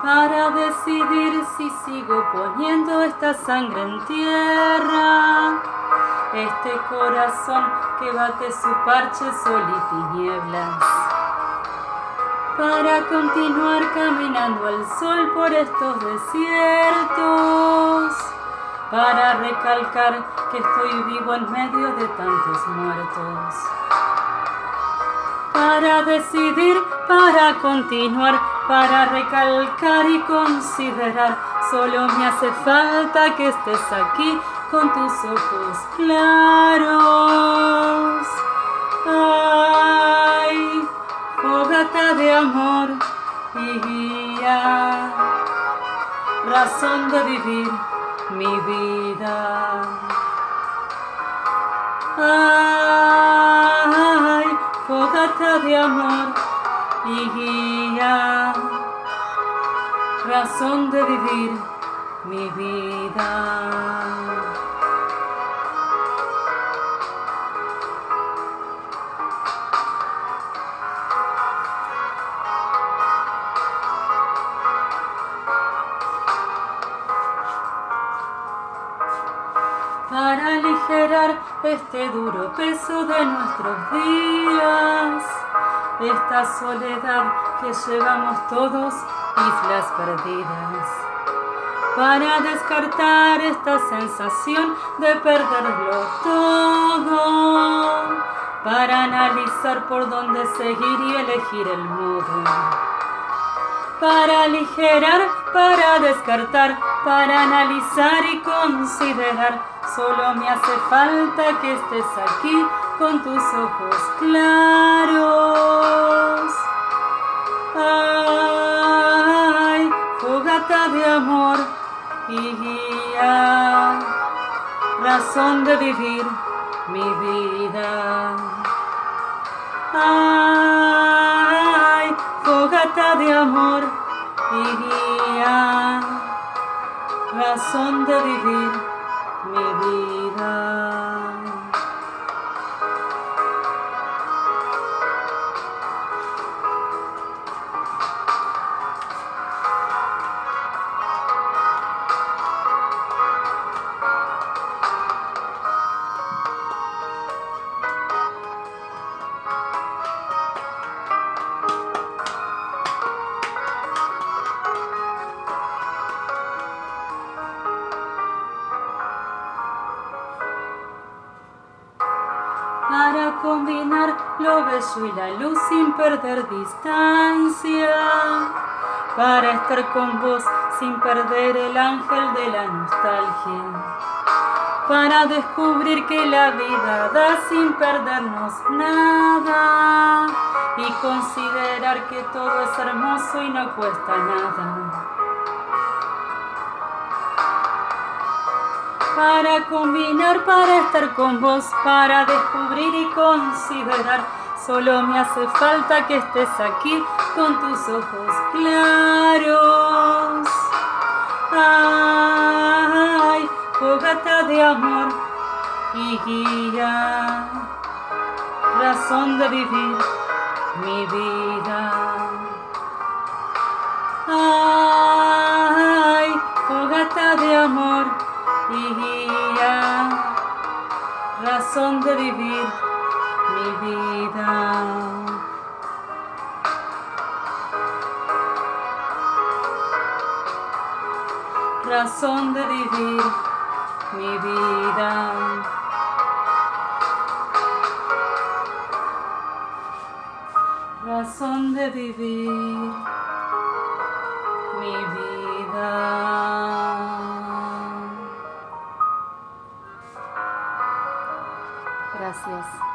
para decidir si sigo poniendo esta sangre en tierra, este corazón que bate su parche sol y tinieblas, para continuar caminando al sol por estos desiertos, para recalcar que estoy vivo en medio de tantos muertos, para decidir, para continuar, para recalcar y considerar. Solo me hace falta que estés aquí con tus ojos claros. Ay, fogata de amor y guía, razón de vivir mi vida. Ay, fogata de amor y guía, razón de vivir mi vida. Para aligerar este duro peso de nuestros días, esta soledad que llevamos todos, islas perdidas, para descartar esta sensación de perderlo todo, para analizar por dónde seguir y elegir el modo, para aligerar, para descartar, para analizar y considerar. Solo me hace falta que estés aquí con tus ojos claros. Ay, fogata de amor y guía, razón de vivir mi vida. Ay, fogata de amor y guía, razón de vivir mi vida. Para combinar lo bello y la luz sin perder distancia, para estar con vos sin perder el ángel de la nostalgia, para descubrir que la vida da sin perdernos nada y considerar que todo es hermoso y no cuesta nada. Para combinar, para estar con vos, para descubrir y considerar. Solo me hace falta que estés aquí con tus ojos claros. Ay, fogata de amor y guía, razón de vivir mi vida. Ay, fogata de amor y guía, razón de vivir mi vida. Razón de vivir mi vida. Razón de vivir mi vida. Gracias.